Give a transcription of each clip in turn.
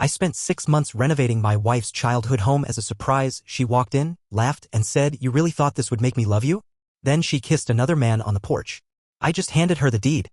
I spent 6 months renovating my wife's childhood home as a surprise. She walked in, laughed, and said, "You really thought this would make me love you?" Then she kissed another man on the porch. I just handed her the deed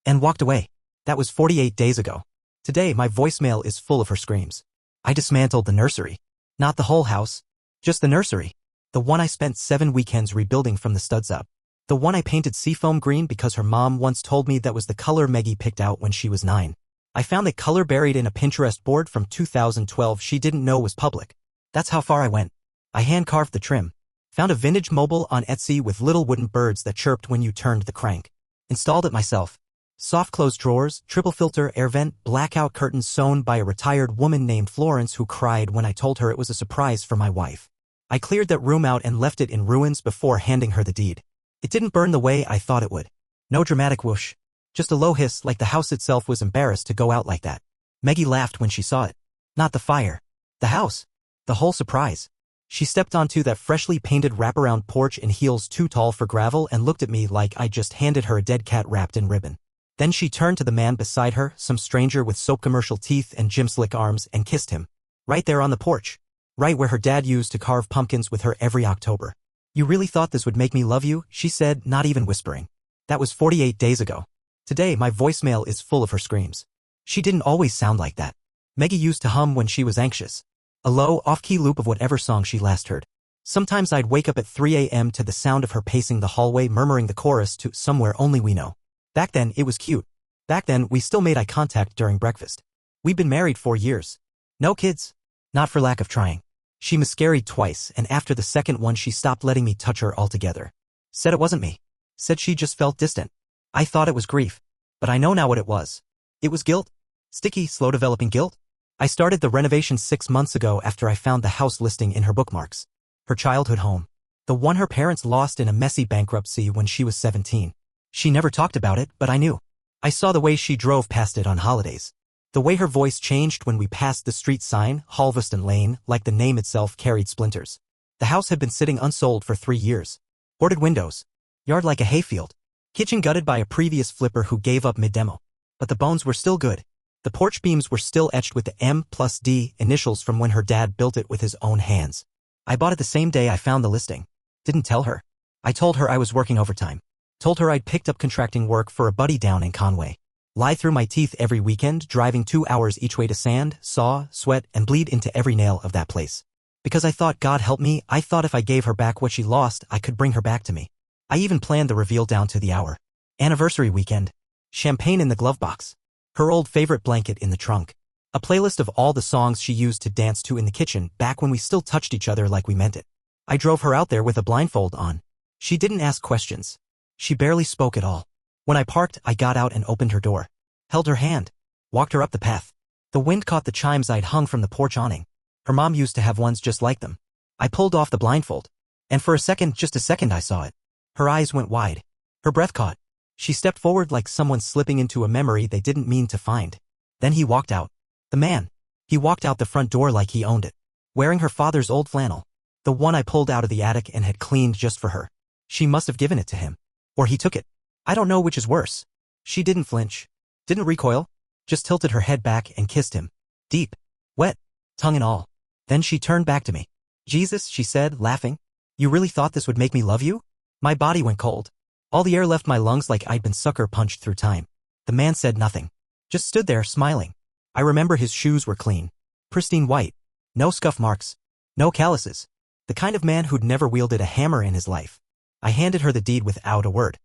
and walked away. That was 48 days ago. Today, my voicemail is full of her screams. I dismantled the nursery. Not the whole house. Just the nursery. The one I spent 7 weekends rebuilding from the studs up. The one I painted seafoam green because her mom once told me that was the color Maggie picked out when she was 9. I found the color buried in a Pinterest board from 2012 she didn't know was public. That's how far I went. I hand-carved the trim. Found a vintage mobile on Etsy with little wooden birds that chirped when you turned the crank. Installed it myself. Soft close drawers, triple filter air vent, blackout curtains sewn by a retired woman named Florence who cried when I told her it was a surprise for my wife. I cleared that room out and left it in ruins before handing her the deed. It didn't burn the way I thought it would. No dramatic whoosh. Just a low hiss like the house itself was embarrassed to go out like that. Maggie laughed when she saw it. Not the fire. The house. The whole surprise. She stepped onto that freshly painted wraparound porch in heels too tall for gravel and looked at me like I just handed her a dead cat wrapped in ribbon. Then she turned to the man beside her, some stranger with soap commercial teeth and gym slick arms, and kissed him. Right there on the porch. Right where her dad used to carve pumpkins with her every October. "You really thought this would make me love you?" she said, not even whispering. That was 48 days ago. Today, my voicemail is full of her screams. She didn't always sound like that. Maggie used to hum when she was anxious. A low, off-key loop of whatever song she last heard. Sometimes I'd wake up at 3 a.m. to the sound of her pacing the hallway murmuring the chorus to "Somewhere Only We Know." Back then, it was cute. Back then, we still made eye contact during breakfast. We'd been married 4 years. No kids. Not for lack of trying. She miscarried twice, and after the second one she stopped letting me touch her altogether. Said it wasn't me. Said she just felt distant. I thought it was grief. But I know now what it was. It was guilt. Sticky, slow-developing guilt. I started the renovation 6 months ago after I found the house listing in her bookmarks. Her childhood home. The one her parents lost in a messy bankruptcy when she was 17. She never talked about it, but I knew. I saw the way she drove past it on holidays. The way her voice changed when we passed the street sign, Halveston Lane, like the name itself carried splinters. The house had been sitting unsold for 3 years. Boarded windows. Yard like a hayfield. Kitchen gutted by a previous flipper who gave up mid-demo. But the bones were still good. The porch beams were still etched with the M+D initials from when her dad built it with his own hands. I bought it the same day I found the listing. Didn't tell her. I told her I was working overtime. Told her I'd picked up contracting work for a buddy down in Conway. Lie through my teeth every weekend, driving 2 hours each way to sand, saw, sweat, and bleed into every nail of that place. Because I thought, God help me, I thought if I gave her back what she lost, I could bring her back to me. I even planned the reveal down to the hour. Anniversary weekend. Champagne in the glove box. Her old favorite blanket in the trunk. A playlist of all the songs she used to dance to in the kitchen back when we still touched each other like we meant it. I drove her out there with a blindfold on. She didn't ask questions. She barely spoke at all. When I parked, I got out and opened her door. Held her hand. Walked her up the path. The wind caught the chimes I'd hung from the porch awning. Her mom used to have ones just like them. I pulled off the blindfold. And for a second, just a second, I saw it. Her eyes went wide. Her breath caught. She stepped forward like someone slipping into a memory they didn't mean to find. Then he walked out. The man. He walked out the front door like he owned it. Wearing her father's old flannel. The one I pulled out of the attic and had cleaned just for her. She must have given it to him. Or he took it. I don't know which is worse. She didn't flinch. Didn't recoil. Just tilted her head back and kissed him. Deep. Wet. Tongue and all. Then she turned back to me. "Jesus," she said, laughing. "You really thought this would make me love you?" My body went cold. All the air left my lungs like I'd been sucker punched through time. The man said nothing. Just stood there, smiling. I remember his shoes were clean. Pristine white. No scuff marks. No calluses. The kind of man who'd never wielded a hammer in his life. I handed her the deed without a word.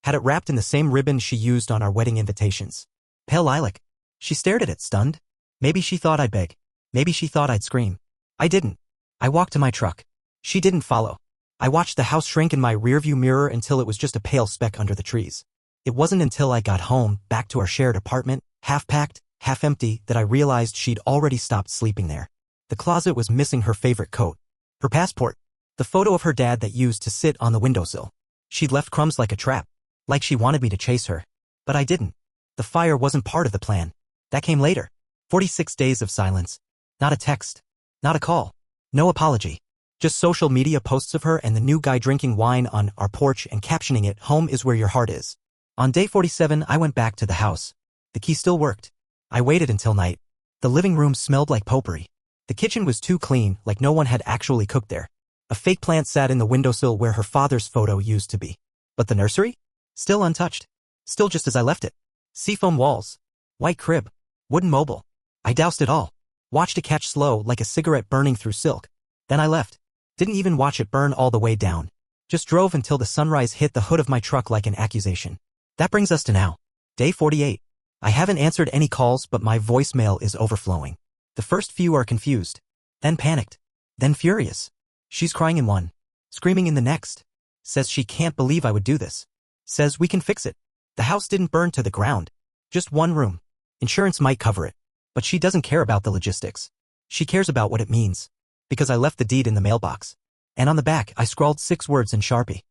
Had it wrapped in the same ribbon she used on our wedding invitations. Pale lilac. She stared at it, stunned. Maybe she thought I'd beg. Maybe she thought I'd scream. I didn't. I walked to my truck. She didn't follow. I watched the house shrink in my rearview mirror until it was just a pale speck under the trees. It wasn't until I got home, back to our shared apartment, half-packed, half-empty, that I realized she'd already stopped sleeping there. The closet was missing her favorite coat. Her passport. The photo of her dad that used to sit on the windowsill. She'd left crumbs like a trap. Like she wanted me to chase her. But I didn't. The fire wasn't part of the plan. That came later. 46 days of silence. Not a text. Not a call. No apology. Just social media posts of her and the new guy drinking wine on our porch and captioning it, "Home is where your heart is." On day 47, I went back to the house. The key still worked. I waited until night. The living room smelled like potpourri. The kitchen was too clean, like no one had actually cooked there. A fake plant sat in the windowsill where her father's photo used to be. But the nursery? Still untouched. Still just as I left it. Seafoam walls. White crib. Wooden mobile. I doused it all. Watched it catch slow like a cigarette burning through silk. Then I left. Didn't even watch it burn all the way down. Just drove until the sunrise hit the hood of my truck like an accusation. That brings us to now. Day 48. I haven't answered any calls, but my voicemail is overflowing. The first few are confused. Then panicked. Then furious. She's crying in one. Screaming in the next. Says she can't believe I would do this. Says we can fix it. The house didn't burn to the ground. Just one room. Insurance might cover it. But she doesn't care about the logistics. She cares about what it means. Because I left the deed in the mailbox. And on the back, I scrawled 6 words in Sharpie.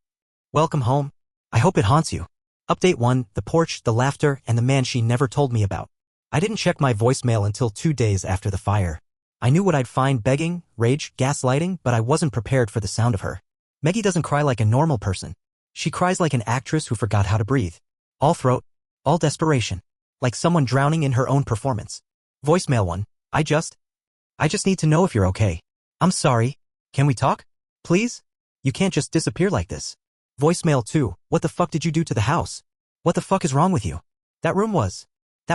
Welcome home. I hope it haunts you. Update 1, the porch, the laughter, and the man she never told me about. I didn't check my voicemail until 2 days after the fire. I knew what I'd find: begging, rage, gaslighting, but I wasn't prepared for the sound of her. Maggie doesn't cry like a normal person. She cries like an actress who forgot how to breathe. All throat. All desperation. Like someone drowning in her own performance. Voicemail 1, I just need to know if you're okay. I'm sorry. Can we talk? Please? You can't just disappear like this. Voicemail 2, what the fuck did you do to the house? What the fuck is wrong with you? That was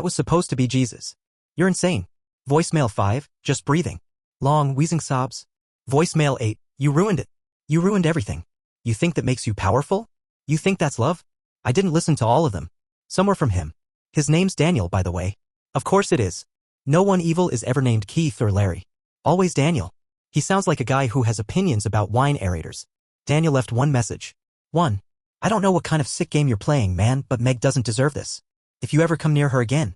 supposed to be Jesus. You're insane. Voicemail 5, just breathing. Long, wheezing sobs. Voicemail 8, you ruined it. You ruined everything. You think that makes you powerful? You think that's love? I didn't listen to all of them. Some were from him. His name's Daniel, by the way. Of course it is. No one evil is ever named Keith or Larry. Always Daniel. He sounds like a guy who has opinions about wine aerators. Daniel left one message. 1. I don't know what kind of sick game you're playing, man, but Meg doesn't deserve this. If you ever come near her again.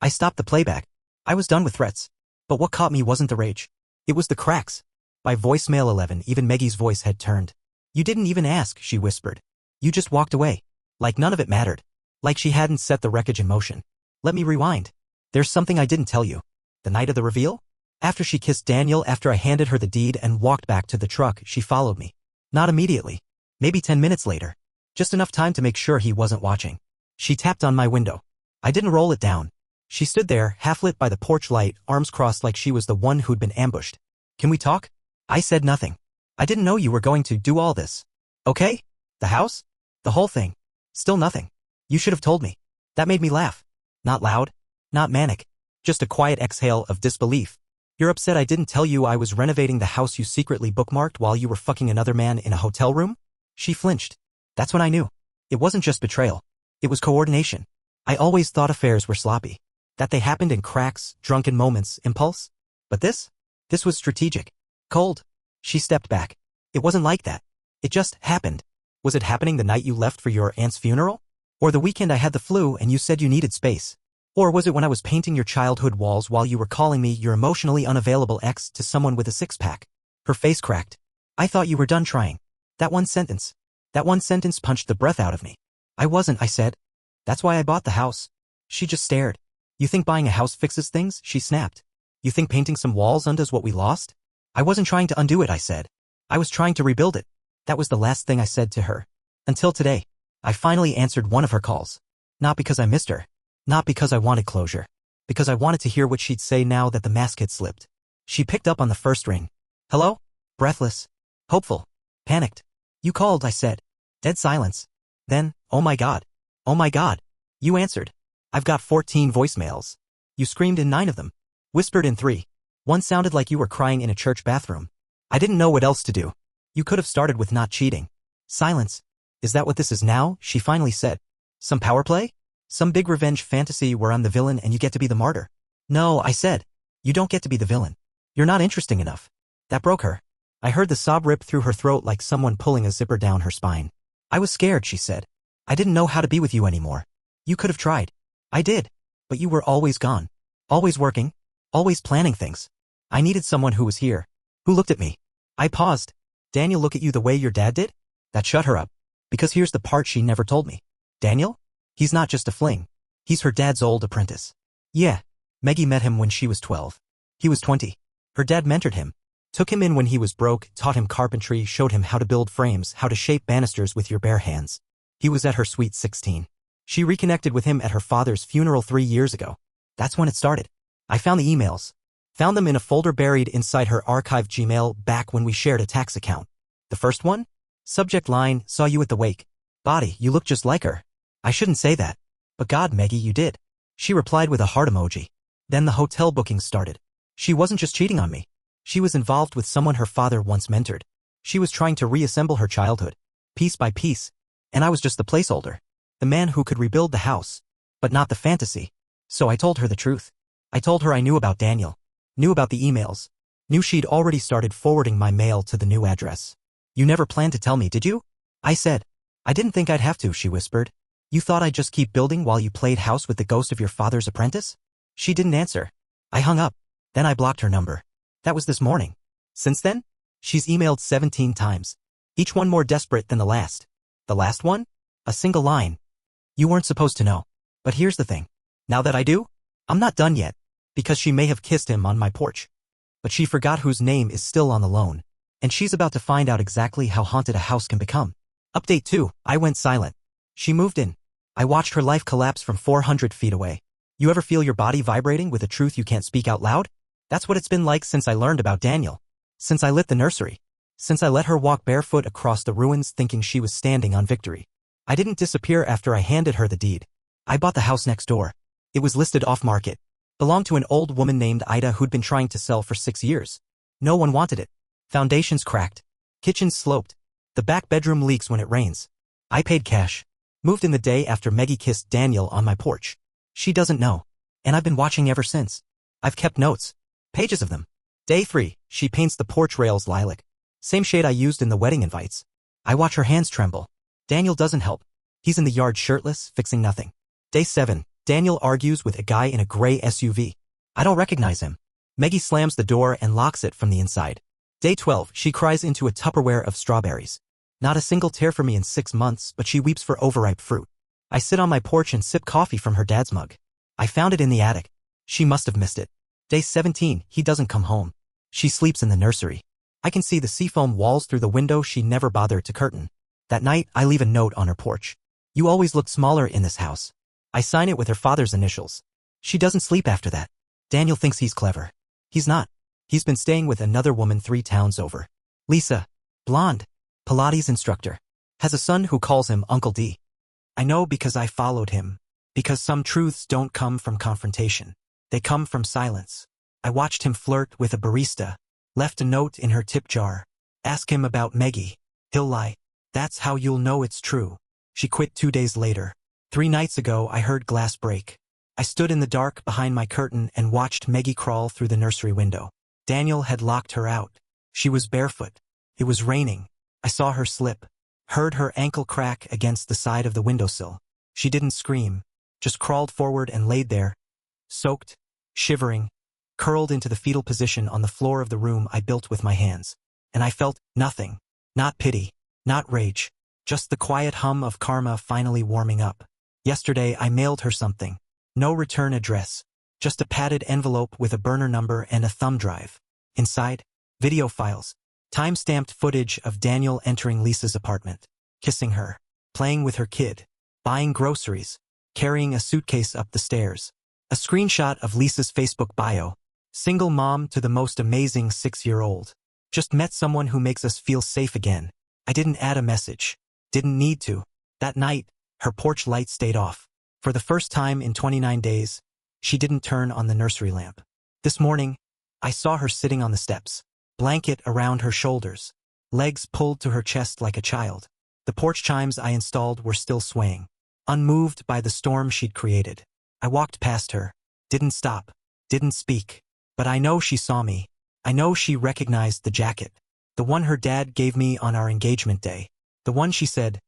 I stopped the playback. I was done with threats. But what caught me wasn't the rage. It was the cracks. By voicemail 11, even Maggie's voice had turned. You didn't even ask, she whispered. You just walked away. Like none of it mattered. Like she hadn't set the wreckage in motion. Let me rewind. There's something I didn't tell you. The night of the reveal? After she kissed Daniel, after I handed her the deed and walked back to the truck, she followed me. Not immediately. Maybe 10 minutes later. Just enough time to make sure he wasn't watching. She tapped on my window. I didn't roll it down. She stood there, half-lit by the porch light, arms crossed like she was the one who'd been ambushed. Can we talk? I said nothing. I didn't know you were going to do all this. Okay? The house? The whole thing. Still nothing. You should have told me. That made me laugh. Not loud. Not manic. Just a quiet exhale of disbelief. You're upset I didn't tell you I was renovating the house you secretly bookmarked while you were fucking another man in a hotel room? She flinched. That's when I knew. It wasn't just betrayal. It was coordination. I always thought affairs were sloppy. That they happened in cracks, drunken moments, impulse. But this was strategic. Cold. She stepped back. It wasn't like that. It just happened. Was it happening the night you left for your aunt's funeral? Or the weekend I had the flu and you said you needed space? Or was it when I was painting your childhood walls while you were calling me your emotionally unavailable ex to someone with a six-pack? Her face cracked. I thought you were done trying. That one sentence punched the breath out of me. I wasn't, I said. That's why I bought the house. She just stared. You think buying a house fixes things? She snapped. You think painting some walls undoes what we lost? I wasn't trying to undo it, I said. I was trying to rebuild it. That was the last thing I said to her. Until today. I finally answered one of her calls. Not because I missed her. Not because I wanted closure. Because I wanted to hear what she'd say now that the mask had slipped. She picked up on the first ring. Hello? Breathless. Hopeful. Panicked. You called, I said. Dead silence. Then, oh my God. Oh my God. You answered. I've got 14 voicemails. You screamed in 9 of them. Whispered in 3. One sounded like you were crying in a church bathroom. I didn't know what else to do. You could have started with not cheating. Silence. Is that what this is now? She finally said. Some power play? Some big revenge fantasy where I'm the villain and you get to be the martyr? No, I said. You don't get to be the villain. You're not interesting enough. That broke her. I heard the sob rip through her throat like someone pulling a zipper down her spine. I was scared, she said. I didn't know how to be with you anymore. You could have tried. I did. But you were always gone. Always working. Always planning things. I needed someone who was here. Who looked at me. I paused. Daniel look at you the way your dad did? That shut her up. Because here's the part she never told me. Daniel? He's not just a fling. He's her dad's old apprentice. Yeah. Maggie met him when she was 12. He was 20. Her dad mentored him. Took him in when he was broke, taught him carpentry, showed him how to build frames, how to shape banisters with your bare hands. He was at her sweet 16. She reconnected with him at her father's funeral 3 years ago. That's when it started. I found the emails. Found them in a folder buried inside her archived Gmail back when we shared a tax account. The first one? Subject line, saw you at the wake. Body, you look just like her. I shouldn't say that. But God, Maggie, you did. She replied with a heart emoji. Then the hotel bookings started. She wasn't just cheating on me. She was involved with someone her father once mentored. She was trying to reassemble her childhood, piece by piece. And I was just the placeholder. The man who could rebuild the house, but not the fantasy. So I told her the truth. I told her I knew about Daniel, knew about the emails, knew she'd already started forwarding my mail to the new address. You never planned to tell me, did you? I said. I didn't think I'd have to, she whispered. You thought I'd just keep building while you played house with the ghost of your father's apprentice? She didn't answer. I hung up. Then I blocked her number. That was this morning. Since then, she's emailed 17 times. Each one more desperate than the last. The last one? A single line. You weren't supposed to know. But here's the thing. Now that I do, I'm not done yet. Because she may have kissed him on my porch. But she forgot whose name is still on the loan. And she's about to find out exactly how haunted a house can become. Update 2. I went silent. She moved in. I watched her life collapse from 400 feet away. You ever feel your body vibrating with a truth you can't speak out loud? That's what it's been like since I learned about Daniel. Since I lit the nursery. Since I let her walk barefoot across the ruins thinking she was standing on victory. I didn't disappear after I handed her the deed. I bought the house next door. It was listed off-market. Belonged to an old woman named Ida who'd been trying to sell for 6 years. No one wanted it. Foundations cracked. Kitchen sloped. The back bedroom leaks when it rains. I paid cash. Moved in the day after Maggie kissed Daniel on my porch. She doesn't know. And I've been watching ever since. I've kept notes. Pages of them. Day 3, she paints the porch rails lilac. Same shade I used in the wedding invites. I watch her hands tremble. Daniel doesn't help. He's in the yard shirtless, fixing nothing. Day 7, Daniel argues with a guy in a gray SUV. I don't recognize him. Maggie slams the door and locks it from the inside. Day 12, she cries into a Tupperware of strawberries. Not a single tear for me in 6 months, but she weeps for overripe fruit. I sit on my porch and sip coffee from her dad's mug. I found it in the attic. She must have missed it. Day 17, he doesn't come home. She sleeps in the nursery. I can see the seafoam walls through the window she never bothered to curtain. That night, I leave a note on her porch. You always look smaller in this house. I sign it with her father's initials. She doesn't sleep after that. Daniel thinks he's clever. He's not. He's been staying with another woman 3 towns over. Lisa. Blonde. Pilates instructor. Has a son who calls him Uncle D. I know because I followed him. Because some truths don't come from confrontation. They come from silence. I watched him flirt with a barista. Left a note in her tip jar. Ask him about Maggie. He'll lie. That's how you'll know it's true. She quit 2 days later. 3 nights ago, I heard glass break. I stood in the dark behind my curtain and watched Maggie crawl through the nursery window. Daniel had locked her out. She was barefoot. It was raining. I saw her slip. Heard her ankle crack against the side of the windowsill. She didn't scream. Just crawled forward and laid there. Soaked. Shivering. Curled into the fetal position on the floor of the room I built with my hands. And I felt nothing. Not pity. Not rage. Just the quiet hum of karma finally warming up. Yesterday I mailed her something. No return address. Just a padded envelope with a burner number and a thumb drive. Inside, video files. Time-stamped footage of Daniel entering Lisa's apartment. Kissing her. Playing with her kid. Buying groceries. Carrying a suitcase up the stairs. A screenshot of Lisa's Facebook bio. Single mom to the most amazing 6-year-old. Just met someone who makes us feel safe again. I didn't add a message. Didn't need to. That night, her porch light stayed off. For the first time in 29 days, she didn't turn on the nursery lamp. This morning, I saw her sitting on the steps. Blanket around her shoulders. Legs pulled to her chest like a child. The porch chimes I installed were still swaying. Unmoved by the storm she'd created. I walked past her. Didn't stop. Didn't speak. But I know she saw me. I know she recognized the jacket. The one her dad gave me on our engagement day. The one she said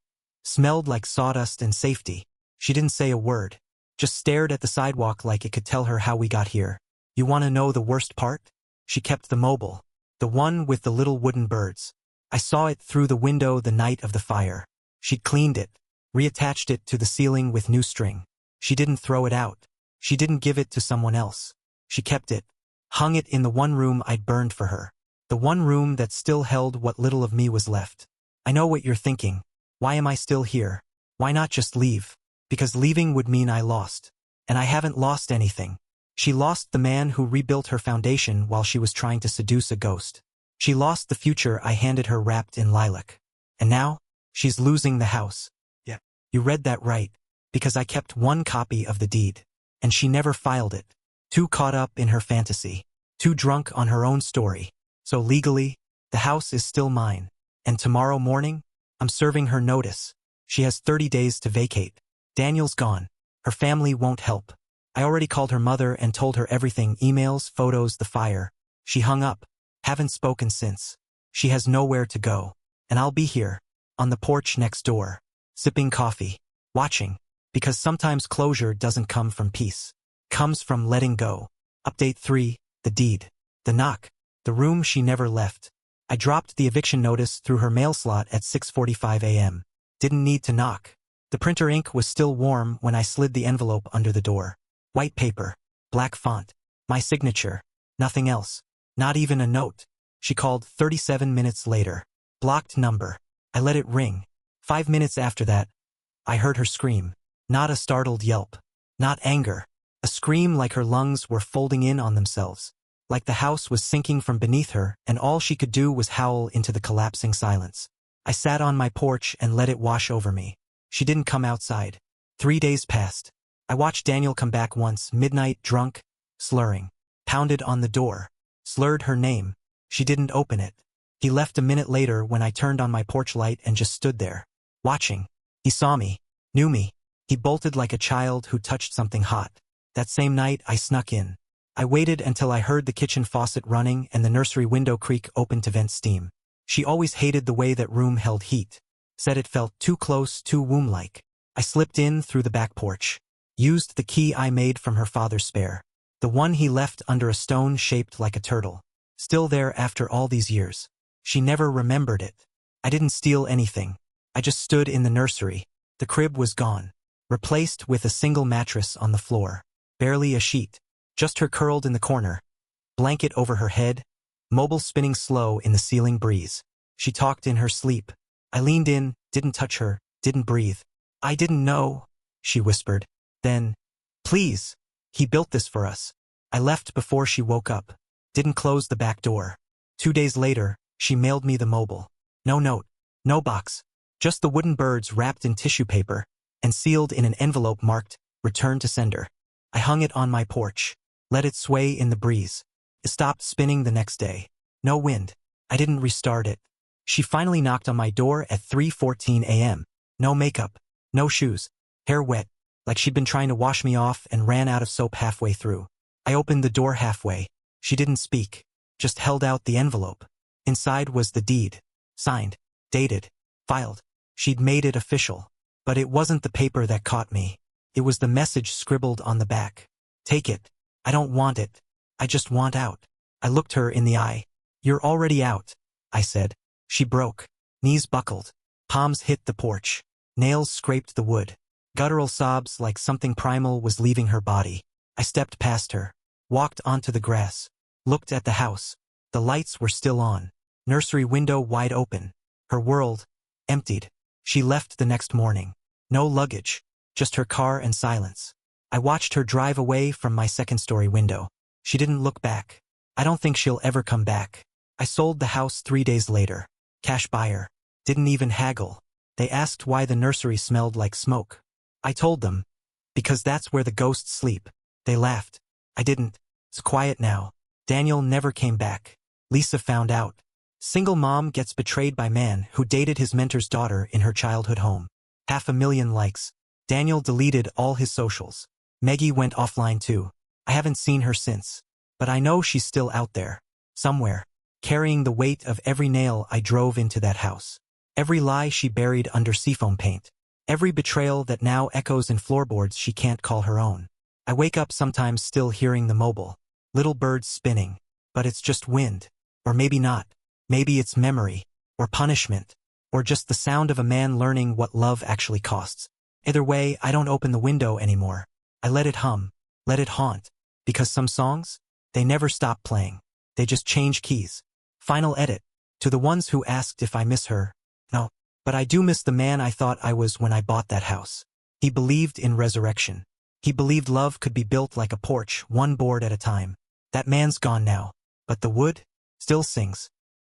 smelled like sawdust and safety. She didn't say a word. Just stared at the sidewalk like it could tell her how we got here. You want to know the worst part? She kept the mobile. The one with the little wooden birds. I saw it through the window the night of the fire. She'd cleaned it. Reattached it to the ceiling with new string. She didn't throw it out. She didn't give it to someone else. She kept it. Hung it in the one room I'd burned for her. The one room that still held what little of me was left. I know what you're thinking. Why am I still here? Why not just leave? Because leaving would mean I lost. And I haven't lost anything. She lost the man who rebuilt her foundation while she was trying to seduce a ghost. She lost the future I handed her wrapped in lilac. And now, she's losing the house. Yeah. You read that right, because I kept one copy of the deed. And she never filed it. Too caught up in her fantasy. Too drunk on her own story. So legally, the house is still mine. And tomorrow morning, I'm serving her notice. She has 30 days to vacate. Daniel's gone. Her family won't help. I already called her mother and told her everything, emails, photos, the fire. She hung up. Haven't spoken since. She has nowhere to go. And I'll be here, on the porch next door, sipping coffee, watching, because sometimes closure doesn't come from peace. Comes from letting go. Update 3, the deed. The knock. The room she never left. I dropped the eviction notice through her mail slot at 6:45 a.m. Didn't need to knock. The printer ink was still warm when I slid the envelope under the door. White paper. Black font. My signature. Nothing else. Not even a note. She called 37 minutes later. Blocked number. I let it ring. 5 minutes after that, I heard her scream. Not a startled yelp. Not anger. A scream like her lungs were folding in on themselves. Like the house was sinking from beneath her, and all she could do was howl into the collapsing silence. I sat on my porch and let it wash over me. She didn't come outside. 3 days passed. I watched Daniel come back once, midnight, drunk, slurring. Pounded on the door. Slurred her name. She didn't open it. He left a minute later when I turned on my porch light and just stood there, watching. He saw me, knew me. He bolted like a child who touched something hot. That same night, I snuck in. I waited until I heard the kitchen faucet running and the nursery window creak open to vent steam. She always hated the way that room held heat. Said it felt too close, too womb-like. I slipped in through the back porch. Used the key I made from her father's spare. The one he left under a stone shaped like a turtle. Still there after all these years. She never remembered it. I didn't steal anything. I just stood in the nursery. The crib was gone. Replaced with a single mattress on the floor. Barely a sheet. Just her curled in the corner. Blanket over her head. Mobile spinning slow in the ceiling breeze. She talked in her sleep. I leaned in, didn't touch her, didn't breathe. I didn't know, she whispered. Then, please, he built this for us. I left before she woke up. Didn't close the back door. 2 days later, she mailed me the mobile. No note, no box. Just the wooden birds wrapped in tissue paper and sealed in an envelope marked, Return to Sender. I hung it on my porch. Let it sway in the breeze. It stopped spinning the next day. No wind. I didn't restart it. She finally knocked on my door at 3:14 a.m. No makeup. No shoes. Hair wet, like she'd been trying to wash me off and ran out of soap halfway through. I opened the door halfway. She didn't speak. Just held out the envelope. Inside was the deed. Signed. Dated. Filed. She'd made it official. But it wasn't the paper that caught me. It was the message scribbled on the back. Take it. I don't want it. I just want out. I looked her in the eye. You're already out, I said. She broke. Knees buckled. Palms hit the porch. Nails scraped the wood. Guttural sobs like something primal was leaving her body. I stepped past her. Walked onto the grass. Looked at the house. The lights were still on. Nursery window wide open. Her world, emptied. She left the next morning. No luggage. Just her car and silence. I watched her drive away from my second-story window. She didn't look back. I don't think she'll ever come back. I sold the house 3 days later. Cash buyer. Didn't even haggle. They asked why the nursery smelled like smoke. I told them. Because that's where the ghosts sleep. They laughed. I didn't. It's quiet now. Daniel never came back. Lisa found out. Single mom gets betrayed by man who dated his mentor's daughter in her childhood home. 500,000 likes. Daniel deleted all his socials. Maggie went offline too. I haven't seen her since. But I know she's still out there. Somewhere. Carrying the weight of every nail I drove into that house. Every lie she buried under seafoam paint. Every betrayal that now echoes in floorboards she can't call her own. I wake up sometimes still hearing the mobile. Little birds spinning. But it's just wind. Or maybe not. Maybe it's memory. Or punishment. Or just the sound of a man learning what love actually costs. Either way, I don't open the window anymore. I let it hum. Let it haunt. Because some songs? They never stop playing. They just change keys. Final edit. To the ones who asked if I miss her. No. But I do miss the man I thought I was when I bought that house. He believed in resurrection. He believed love could be built like a porch, one board at a time. That man's gone now, but the wood still sings.